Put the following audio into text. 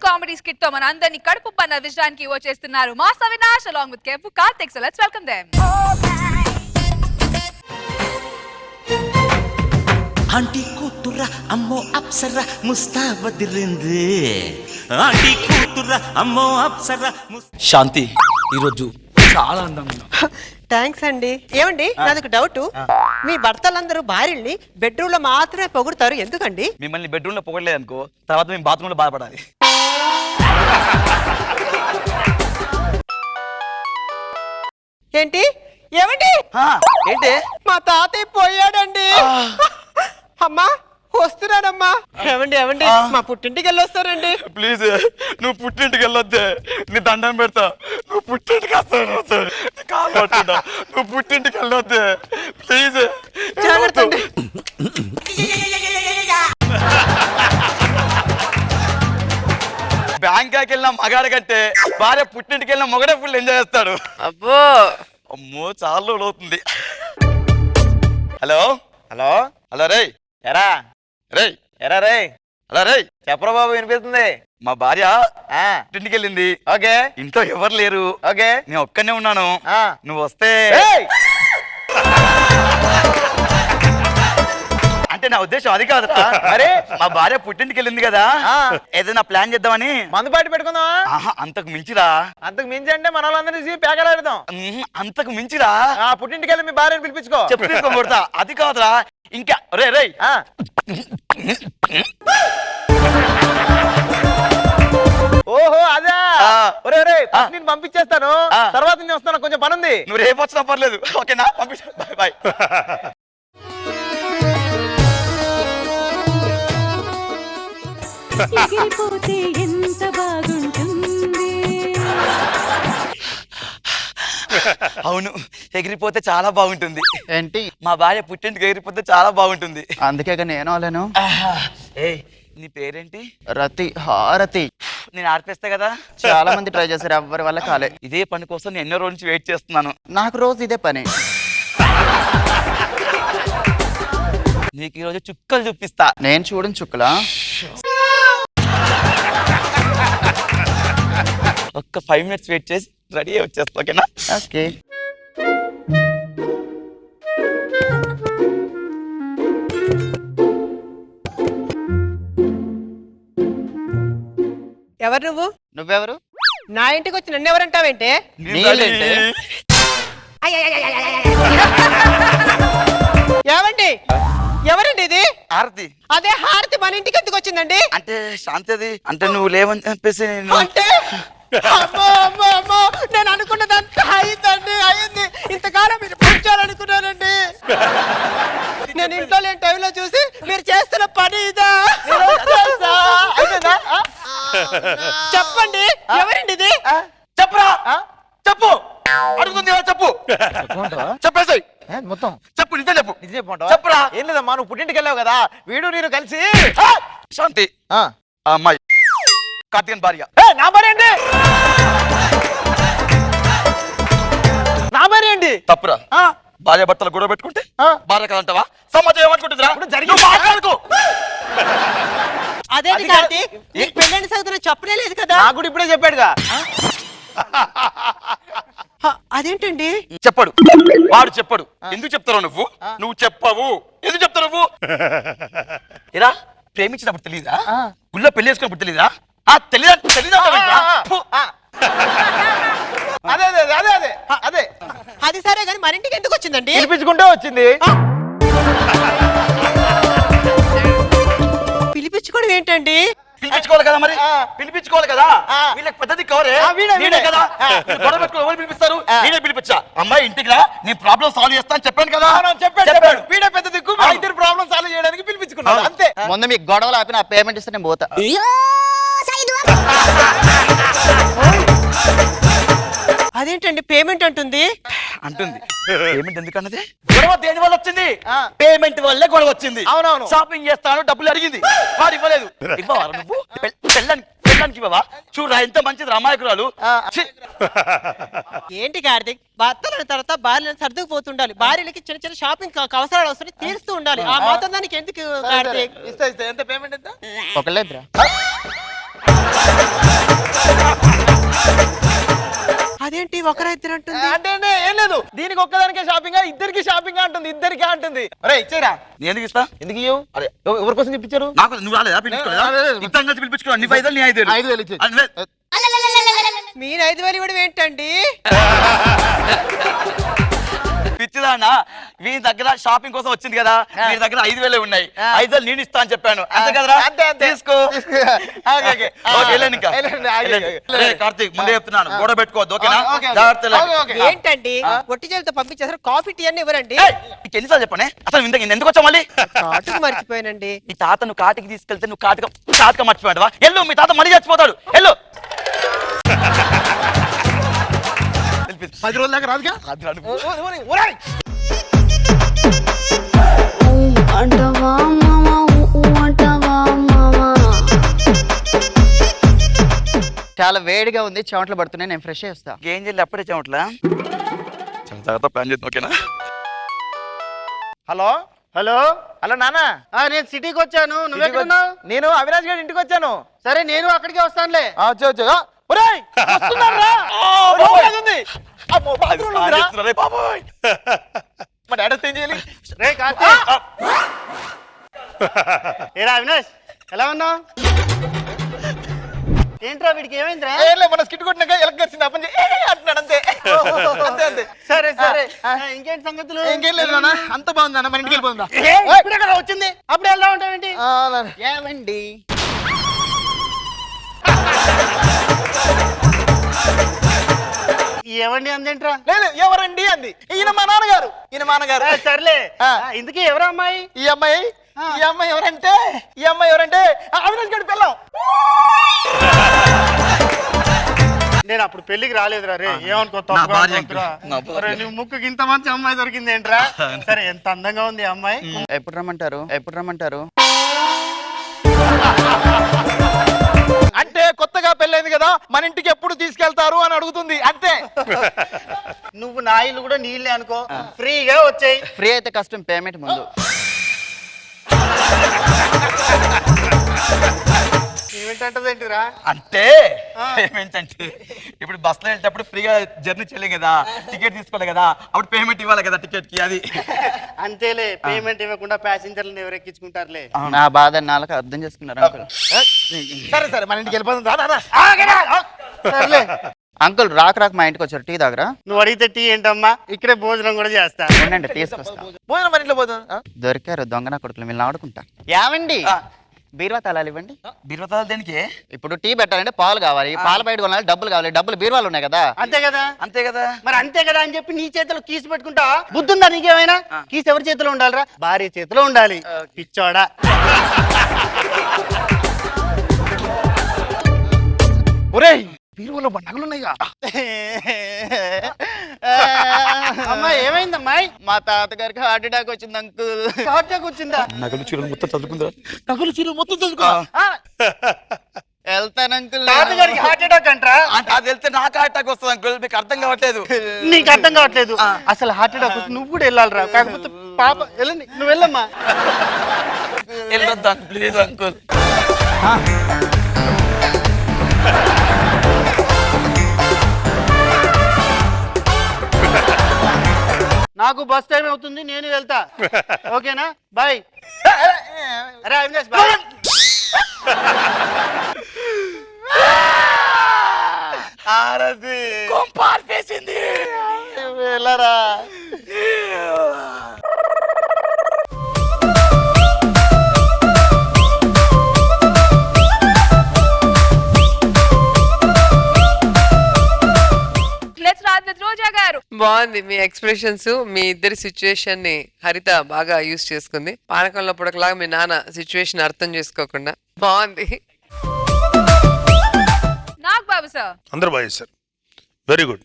Comedy skit తో మన అందరినీ కడుపు పన్న విజయానికి వచ్చేస్తున్నారు mass Avinash along with Kevu Karthik. So let's welcome them. Aunty కూతుర అమ్మో అప్సర ముస్తాబదిరింది ఆంటీ కూతుర అమ్మో అప్సర శాంతి ఈరోజు చాలా అందంగా ఉన్నావు. థ్యాంక్స్ అండి. ఏమండి నాదొక డౌట్, మీ భర్తలందరూ భార్యల్ని బెడ్రూమ్ లో మాత్రమే పొగుడుతారు, ఎందుకండి? మిమ్మల్ని బెడ్రూమ్ లో పొగడలేదు అనుకో, తర్వాత మేము బాత్రూమ్ లో బాధపడాలి. ఏంటి ఏమండి ఏంటి మా తాతయ్య పోయాడండి. అమ్మా వస్తున్నానమ్మా. ఏమండి ఏమండి మా పుట్టింటికి వెళ్ళొస్తారండి. ప్లీజ్ నువ్వు పుట్టింటికి వెళ్ళొద్దే, నీ దండం పెడతా. నువ్వు పుట్టింటికి వస్తాను, నువ్వు పుట్టింటికి వెళ్ళొద్దే ప్లీజ్. జాగ్రత్త అండి. బ్యాంకాకి వెళ్ళిన మగాడు కంటే భార్య పుట్టింటికి వెళ్ళిన మొగడే ఫుల్ ఎంజాయ్ చేస్తాడు. అబ్బో అమ్మో చాలా రోజులు అవుతుంది. హలో హలో హలో రే ఎరా రే ఎరా రే హలో రే చెప్పరా బాబు, వినిపిస్తుంది. మా భార్య పుట్టింటికి వెళ్ళింది. ఓకే ఇంట్లో ఎవరు లేరు. ఓకే నేను ఒక్కనే ఉన్నాను. నువ్వు వస్తే అంటే నా ఉద్దేశం అది కాదురా. మరి మా భార్య పుట్టింటికి వెళ్ళింది కదా, ఏదైనా ప్లాన్ చేద్దామని. మందు పాటి పెట్టుకుందామా? అంతకు మించిరా. అంతకు మించి అంటే మన వాళ్ళందరూ తీసి పేకలాడదాం. అంతకు మించిరా. పుట్టింటికి వెళ్ళి మీ భార్యను పిలిపించుకో. చెప్పేసుకో కొడతా. అది కాదురా, ఇంకా రే రే ఓహో అదా. ఒరే ఒరే నేను పంపించేస్తాను, తర్వాత నేను వస్తాను, కొంచెం పని ఉంది. నువ్వు రేపు వచ్చినా పర్లేదు. ఓకేనా? పంపించు. Bye bye. ఎగిరిపోతే ఎంత బాగుంటుంది. అవును, ఎగిరిపోతే చాలా బాగుంటుంది. ఏంటి? మా భార్య పుట్టింటికి ఎగిరిపోతే చాలా బాగుంటుంది. అందుకే నేను వాళ్ళను. ఏయ్ నీ పేరేంటి? రతి హారతి. నేను ఆర్పేస్తా కదా. చాలా మంది ట్రై చేశారు, ఎవరి వల్ల కాలే. ఇదే పని కోసం నేను ఎన్నో రోజు నుంచి వెయిట్ చేస్తున్నాను. నాకు రోజు ఇదే పని. నీకు ఈరోజు చుక్కలు చూపిస్తా. నేను చూడని చుక్కలా? ఒక్క 5 minutes వెయిట్ చేసి రెడీ వచ్చేస్తా. ఓకేనా? ఓకే. ఎవరు నువ్వు? నువ్వెవరు? నా ఇంటికి వచ్చి నన్ను ఎవరంటావేంటే? నీళ్ళేంటి? ఏమండి ఎవరండి ఇది? ఆరతి. అదే హారతి మన ఇంటికి ఎందుకు వచ్చిందండి? అంటే శాంతిది అంటే నువ్వు లేవని చెప్పేసి అంటే అమ్మో అమ్మో అమ్మో, నేను అనుకున్నదంతా అయిందండి, అయింది. ఇంతకాలం మీరు పంచాలనుకున్నానండి. నేను ఇంట్లో లేని టైంలో చూసి మీరు చేస్తున్న పని ఇదా? చెప్పండి ఎవరండి ఇది? చెప్పరా, చెప్పు. అడుగుతుంది చెప్పు. చెప్పేసి మొత్తం చెప్పు. నిజం చెప్పు. నిజం చెప్పమంటావా? చెప్పరా. ఏం లేదమ్మా, నువ్వు పుట్టింటికి వెళ్ళావు కదా, వీడు నేను కలిసి. శాంతి ఆ అమ్మాయి కార్తీక్ భార్య. నా భార్య అండి, నా భార్య అండి. తప్పురా. భార్య భర్తలు గొడవ పెట్టుకుంటే భార్య కదంటావా? సమాజం ఏమనుకుంటుందిరా? మాట్లాడుకో. అదేంటి కార్తీక్, నీకు పెళ్ళండి సంగతి చెప్పనే లేదు కదా? నాకు కూడా ఇప్పుడే చెప్పాడుగా. అదేంటండి? చెప్పడు, వాడు చెప్పడు. ఎందుకు చెప్తావు నువ్వు? నువ్వు చెప్పవు. ఎందుకు చెప్తావు నువ్వు? ఇలా ప్రేమించినప్పుడు తెలీదా? గుళ్ళో పెళ్లి చేసుకున్నప్పుడు తెలీదా? తెలీదా? అదే అదే అదే అదే అదే అది సరే కానీ మన ఇంటికి ఎందుకు వచ్చిందండి? పిలిపించుకుంటూ వచ్చింది. పిలిపించుకోవడం ఏంటండి? పిలిపించుకోవాలి కదా మరి. పిలిపించుకోవాలి కదా. వీళ్ళకి పద్ధతి కవరే వీడే కదా. గొడవ పెట్టుకుని ఎవరు పిలిపిస్తారు? నేనే పిలిపించా. అమ్మాయి ఇంటికి రా, నీ ప్రాబ్లం సాల్వ్ చేస్తా అని చెప్పాను కదా. చెప్పాడు. వీడే పెద్ద దిక్కు, మా ఇద్దరు ప్రాబ్లం సాల్వ్ చేయడానికి పిలిపించుకున్నాడు అంతే. ముందు మీకు గొడవలు ఆపిన పేమెంట్ ఇస్తే నేను పోతా. అదేంటండి పేమెంట్ అంటుంది? పేమెంట్ ఎందుకన్నది? గొడవ దేని వల్ల వచ్చింది? పేమెంట్ వల్లే గొడవ వచ్చింది. అవునవును. షాపింగ్ చేస్తాను డబ్బులు అడిగింది, వాడు ఇవ్వలేదు. ఇవ్వవా నువ్వు? పెళ్ళానికి ఇవ్వవా? చూడరా ఎంత మంచిది అమాయకురాలు. ఏంటి కార్తీక్, భర్తల తర్వాత భార్యలను సర్దుకుపోతుండాలి. భార్యలకి చిన్న చిన్న షాపింగ్ అవసరాలు వస్తున్నాయి, తీరుస్తూ ఉండాలి. ఆ మాత్రం దానికి ఎందుకు కార్తీక్? ఇస్తా ఎంత పేమెంట్ ఎంత? ఒకళ్ళే అదేంటి ఒకరా ఇద్దరు అంటుంది అంటే ఏం లేదు దీనికి ఒక్కదానికే షాపింగ్ ఇద్దరికి షాపింగ్ అంటుంది ఇద్దరికి అంటుంది అరే ఇచ్చేరా నేను ఎందుకు ఇస్తా? ఎందుకు ఇయ్యవు అరే ఎవరి కోసం చెప్పించారు నాకు నువ్వు రాలేదా పిలుచుకోలేదా? ఇద్దరం కలిసి పిలిపించుకున్నావు. నీ 5,000 నీ 5,000. 5,000 ఇచ్చేయ్. అదే. మీరు 5,000 ఇవ్వడం ఏంటండి పిచ్చిదానా వీని దగ్గర షాపింగ్ కోసం వచ్చింది కదా, వీని దగ్గర 5,000 ఉన్నాయి. 5,000 నేను ఇస్తా అని చెప్పాను. అంతే కదరా? అంతే, అంతే. తీసుకో. ఓకే. ఓకే, వెళ్ళండి ఇంకా. వెళ్ళండి, ఆగి, వెళ్ళండి. ఆగి. రే, కార్తీక్ ముందే చెప్తున్నాను, గొడవ పెట్టుకోవద్దు. ఓకేనా? Okay, okay. జాగ్రత్త వెళ్ళండి. ఓకే, ఏంటండి ఒట్టి చేతితో పంపించేసారు కాఫీ టీ అన్ని ఇవ్వరండి ఏయ్, నీకు ఎన్నిసార్లు చెప్పనే అసలు ఎందుకు వచ్చావు మళ్ళీ? కాటుకు మర్చిపోయానండి మీ తాత నువ్వు కాటికి తీసుకెళ్తే నువ్వు కాటుగా మర్చిపోయాడువా? ఎల్లు, మీ తాత మళ్ళీ చచ్చిపోతాడు. ఎల్లు. 10 రోజుల దాకా రాదుగా అంటవా మామా అంటవా మామా చాలా వేడిగా ఉంది, చెమటలు పడుతున్నాయి, నేను ఫ్రెష్ చేస్తా. ఏం చేయాలి అప్పుడే చెమట్లా? చాలా జాగ్రత్త ప్లాన్ చేద్దాం. ఓకేనా? హలో హలో హలో నాన్న నేను సిటీకి వచ్చాను నువ్వెక్కడున్నావు నేను అవినాష్ గారి ఇంటికి వచ్చాను సరే నేను అక్కడికే వస్తానులే ఒరేయ్, వస్తున్నారా? లోపల ఉంది. అమ్మో, బాత్రూంలో ఉందిరా. రే బాబోయ్. మా డాడీ వస్తే ఏం చేయాలి? రే కార్తీక్ ఏరా అవినాష్ ఎలా ఉన్నావు ఏంట్రా వీడికి ఏమైందిరా ఏం లేదు, మన స్కిట్ కొట్టినాక ఎలక గడిచింది అప్పని అంటున్నాడు అంతే. అంతే అంతే సరే సరే ఇంకేంటి సంగతులు ఇంకేం లేదు నాన్న, అంత బాగుంది అన్న, మన ఇంటికి వెళ్ళిపోతుందా? ఇప్పుడు ఎక్కడ వచ్చింది అప్పుడు వెళ్దా ఉంటావేంటి ఏమండి ఏమండి అందేంట్రా లేదు ఎవరండి అంది. ఈయన మా నాన్నగారు, ఈయన మా నాన్నగారు. సర్లే ఆ. ఇందుకే ఎవరు అమ్మాయి ఈ అమ్మాయి ఎవరంటే అవినాష్ గారి పిల్లం. నేను అప్పుడు పెళ్లికి రాలేదురా రే ఏమనుకో నా తప్పుగా భార్య అనుకోకురా. నా భార్య. ఒరేయ్, నువ్వు ముక్కుకి ఇంత మంచి అమ్మాయి దొరికింది ఏంట్రా సరే ఎంత అందంగా ఉంది ఈ అమ్మాయి ఎప్పుడు రమ్మంటారు? అంటే కొత్తగా పెళ్ళైంది కదా, మన ఇంటికి ఎప్పుడు తీసుకెళ్తారు అని అడుగుతుంది అంతే. నువ్వు నా ఇల్లు కూడా నీళ్ళే అనుకో ఫ్రీగా వచ్చాయి ఫ్రీ అయితే కష్టం, పేమెంట్ ముందు. ఏమిటంటదేంటిరా అంటే ఏమేంటంటే ఇప్పుడు బస్సులో వెళ్ళేటప్పుడు ఫ్రీగా జర్నీ చేయలేం కదా, టికెట్ తీసుకోవాలి కదా, అప్పుడు పేమెంట్ ఇవ్వాలి కదా టికెట్ కి. అది అంతేలే పేమెంట్ ఇవ్వకుండా ప్యాసింజర్లను ఎవరు ఎక్కించుకుంటారులే నా బాధ నాలుగు అర్థం చేసుకున్నారు అంకుల్. సరే సరే మన ఇంటికి వెళ్ళిపోతుంది. సర్లే అంకుల్ రాక మా ఇంటికి వచ్చారు, టీ దగ్గర నువ్వు అడిగితే టీ ఏంటమ్మా ఇక్కడే భోజనం కూడా చేస్తా ఉండండి తీసుకొస్తా. భోజనం మన ఇంట్లో పోతుంది. దొరికారు దొంగన కొడుకులు, వీళ్ళని ఆడుకుంటా. ఏమండి బీరువా తాళాలు ఇవ్వండి. బీరువాతాలు దేనికి? ఇప్పుడు టీ పెట్టాలంటే పాలు కావాలి, పాలు బయట కొనాలి, డబ్బులు కావాలి, డబ్బులు బీరువాలు ఉన్నాయి కదా. అంతే కదా అంతే కదా. మరి అంతే కదా అని చెప్పి నీ చేతిలో కీసు పెట్టుకుంటా బుద్ధుందా నీకేమైనా? కీసు ఎవరి చేతిలో ఉండాలిరా? భార్య చేతిలో ఉండాలి. పిచ్చోడా ఒరేయ్, బీరువాలో నగలు ఉన్నాయిగా. అమ్మా ఏమైందమ్మాయి? మా తాతగారికి హార్ట్ అటాక్ వచ్చింది అంకుల్. హార్ట్ అటాక్ వచ్చిందా? నగలు చీరలు మొత్తం చదువుకుందా? నగలు చీర మొత్తం చదువుకో. వెళ్తాను అంకుల్. తాతగారికి హార్ట్ అటాక్ అంటరా? అది వెళ్తే నాకు అటాక్ వస్తుంది అంకుల్, మీకు అర్థం కావట్లేదు. నీకు అర్థం కావట్లేదు. అసలు హార్ట్ అటాక్ వస్తే నువ్వు కూడా వెళ్ళాలిరా. కాకపోతే పాప వెళ్ళండి, నువ్వు వెళ్ళమ్మా. వెళ్ళొద్దు అంకుల్, ప్లీజ్ అంకుల్. నాకు బస్ టైం అవుతుంది, నేను వెళ్తా. ఓకేనా? బాయ్. అరే అవినాష్ బాయ్. ఆరతి కొంపార్పేసింది. వెళ్ళరా. లెట్స్ స్టార్ట్ విత్ రోజా గారు. బాగుంది మీ ఎక్స్ప్రెషన్స్, మీ ఇద్దరి సిచ్యువేషన్ ని హరిత బాగా యూజ్ చేసుకుంది. పానకంలో పుడకలాగా మీ నాన్న సిచ్యువేషన్ అర్థం చేసుకోకుండా బాగుంది. నాగ్ బాబు సార్. అందరూ బాగా చేశారు, వెరీ గుడ్.